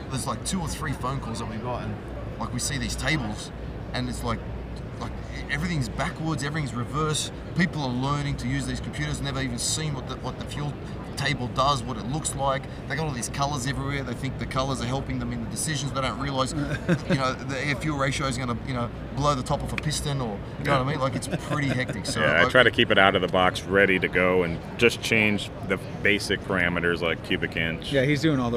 S1: there's like 2 or 3 phone calls that we got, and like we see these tables, and it's like everything's backwards, everything's reverse. People are learning to use these computers, never even seen what the fuel table does, what it looks like. They got all these colors everywhere. They think the colors are helping them in the decisions. They don't realize, you know, the air fuel ratio is going to, you know, blow the top of a piston, or, you know what I mean? Like, it's pretty hectic. So
S2: I try to keep it out of the box, ready to go, and just change the basic parameters like cubic inch.
S3: Yeah, he's doing all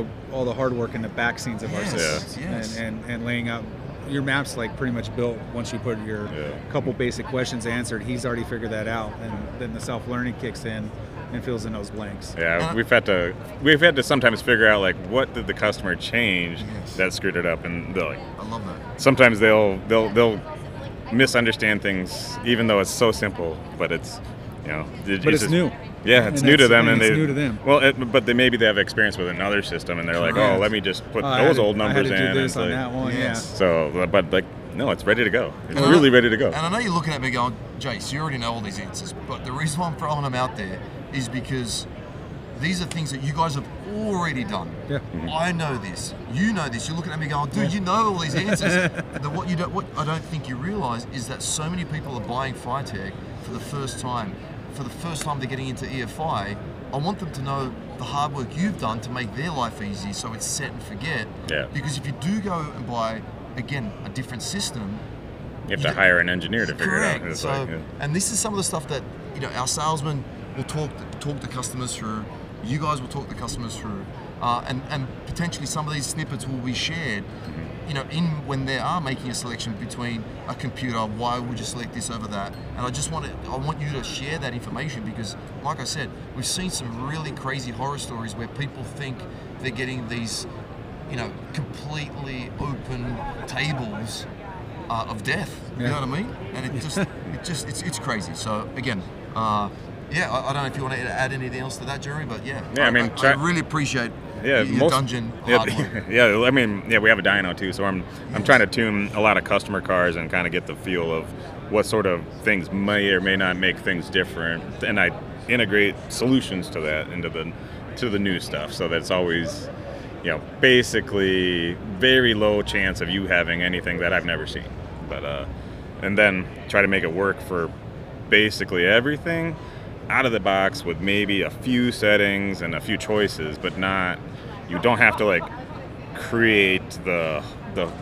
S3: the hard work in the back scenes of our system, and laying out. Your map's like pretty much built once you put your couple basic questions answered. He's already figured that out, and then the self-learning kicks in and fills in those blanks.
S2: Yeah, we've had to sometimes figure out like what did the customer change that screwed it up, and they're like,
S1: I love that.
S2: Sometimes they'll misunderstand things even though it's so simple, but it's, you know,
S3: it's new.
S2: Yeah, it's new to them, and
S3: it's new to them.
S2: Well, but maybe they have experience with another system, and they're like, oh, let me just put those old numbers in.
S3: I had to do this on that one,
S2: So, but like, no, it's ready to go. It's really ready to go.
S1: And I know you're looking at me going, Jace, you already know all these answers, but the reason why I'm throwing them out there is because these are things that you guys have already done.
S3: Yeah.
S1: I know this. You know this. You're looking at me going, dude, you know all these answers. What I don't think you realize is that so many people are buying FiTech for the first time. For the first time they're getting into EFI, I want them to know the hard work you've done to make their life easy, so it's set and forget.
S2: Yeah.
S1: Because if you do go and buy, again, a different system,
S2: you have to hire an engineer to figure it out.
S1: So, and this is some of the stuff that, you know, our salesmen will talk the customers through. You guys will talk the customers through, and potentially some of these snippets will be shared. You know, when they are making a selection between a computer, why would you select this over that? And I want you to share that information, because, like I said, we've seen some really crazy horror stories where people think they're getting these, you know, completely open tables of death. You know what I mean? And it's crazy. So again, I don't know if you want to add anything else to that, Jeremy, but I mean, I really appreciate. Your dungeon hard work.
S2: I mean, we have a dyno too, so I'm trying to tune a lot of customer cars and kind of get the feel of what sort of things may or may not make things different, and I integrate solutions to that into the new stuff, so that it's always you know, basically very low chance of you having anything that I've never seen. But and then try to make it work for basically everything out of the box with maybe a few settings and a few choices, but not, you don't have to like create the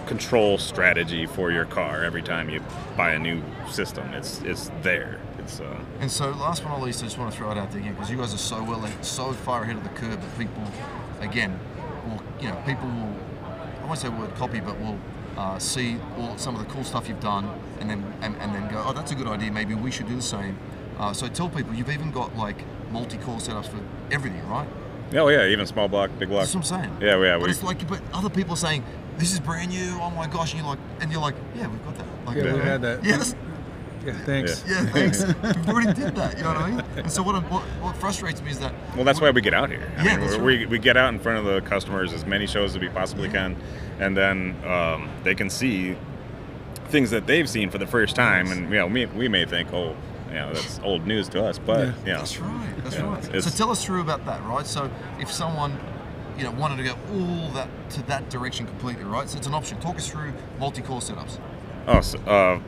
S2: control strategy for your car every time you buy a new system. It's there.
S1: And so last but not least, I just want to throw it out there again, because you guys are so far ahead of the curve that people, again, people will, I won't say word copy, but will see some of the cool stuff you've done, and then go, oh, that's a good idea, maybe we should do the same. So tell people, you've even got like multi-core setups for everything, right?
S2: Oh yeah, even small block, big block.
S1: That's what I'm saying.
S2: Yeah.
S1: But it's like, but other people are saying, this is brand new, oh my gosh, and you're like, yeah, we've got that. Like,
S3: yeah, we had that.
S1: Yes.
S3: Yeah, thanks.
S1: Yeah, thanks. We already did that, you know what I mean? And so what frustrates me is that...
S2: Well, that's why we get out here. I mean,
S1: that's right.
S2: we get out in front of the customers as many shows as we possibly can, and then they can see things that they've seen for the first time, and we may think, oh, that's old news to us, but
S1: That's right. So tell us through about that, right? So if someone wanted to go to that direction completely, right? So it's an option. Talk us through multi-core setups.
S2: Oh,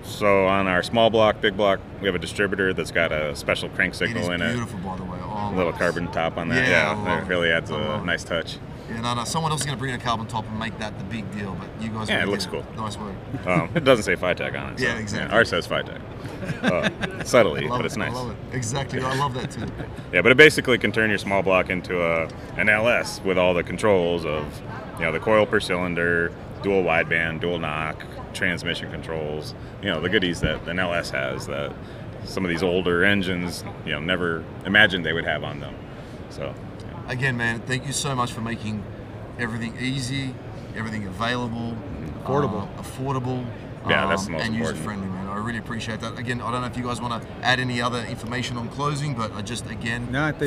S2: so on our small block, big block, we have a distributor that's got a special crank signal in it.
S1: Beautiful, by the way. Oh,
S2: a little carbon top on that. Yeah, it really adds a nice touch.
S1: Yeah, no. Someone else is going to bring in a carbon top and make that the big deal, but you guys.
S2: Yeah, it looks cool.
S1: Nice work.
S2: It doesn't say FiTech on it.
S1: Yeah, exactly.
S2: Ours says FiTech. Subtly, but it's nice.
S1: I love it. Exactly. I love that too.
S2: Yeah, but it basically can turn your small block into an LS with all the controls of, the coil per cylinder, dual wideband, dual knock, transmission controls, the goodies that an LS has that some of these older engines, never imagined they would have on them. So,
S1: again, man, thank you so much for making everything easy, everything available, affordable,
S2: yeah, that's the most
S1: and
S2: important.
S1: user-friendly, man. I really appreciate that. Again, I don't know if you guys want to add any other information on closing, but I think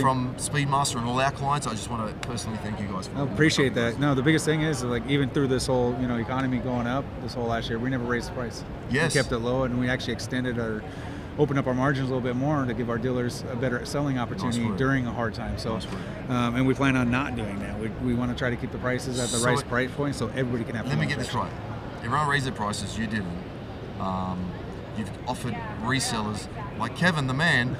S1: from Speedmaster and all our clients, I just want to personally thank you guys for
S3: I appreciate that. No, the biggest thing is, like, even through this whole economy going up this whole last year, we never raised the price.
S1: Yes.
S3: We kept it low, and we actually opened up our margins a little bit more to give our dealers a better selling opportunity during a hard time. So, and we plan on not doing that. We want to try to keep the prices at the right price point so everybody can have.
S1: Let me get this right. Everyone raised their prices, you didn't. You've offered resellers like Kevin, the man,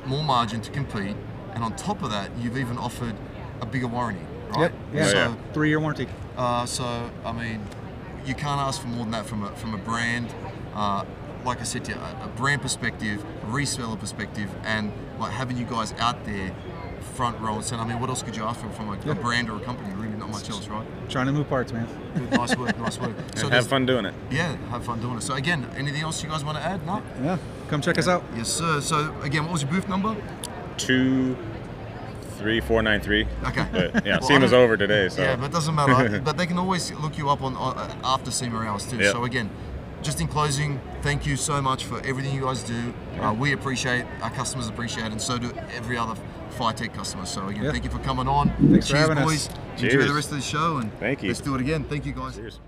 S1: more margin to compete, and on top of that, you've even offered a bigger warranty, right?
S3: Yep. Yeah.
S1: So,
S3: 3-year warranty.
S1: So I mean, you can't ask for more than that from a brand. Like I said to you, a brand perspective, a reseller perspective, and like having you guys out there front row and center. I mean, what else could you ask for from a brand or a company? Really not much else, right?
S3: Trying to move parts, man.
S1: Nice work, nice work.
S2: So have fun doing it.
S1: Yeah, have fun doing it. So again, anything else you guys want to add? No?
S3: Yeah, come check us out.
S1: Yes, sir. So again, what was your booth number?
S2: 23493.
S1: Okay.
S2: But, SEMA's over today, so.
S1: Yeah, but it doesn't matter. But they can always look you up on after SEMA hours too. Yep. So again, just in closing, thank you so much for everything you guys do. We appreciate, our customers appreciate, and so do every other FiTech customer. So again, thank you for coming on.
S3: Thanks
S1: Cheers,
S3: for having
S1: boys.
S3: us.
S1: Enjoy the rest of the show, and
S2: thank you.
S1: Let's do it again. Thank you, guys.
S2: Cheers.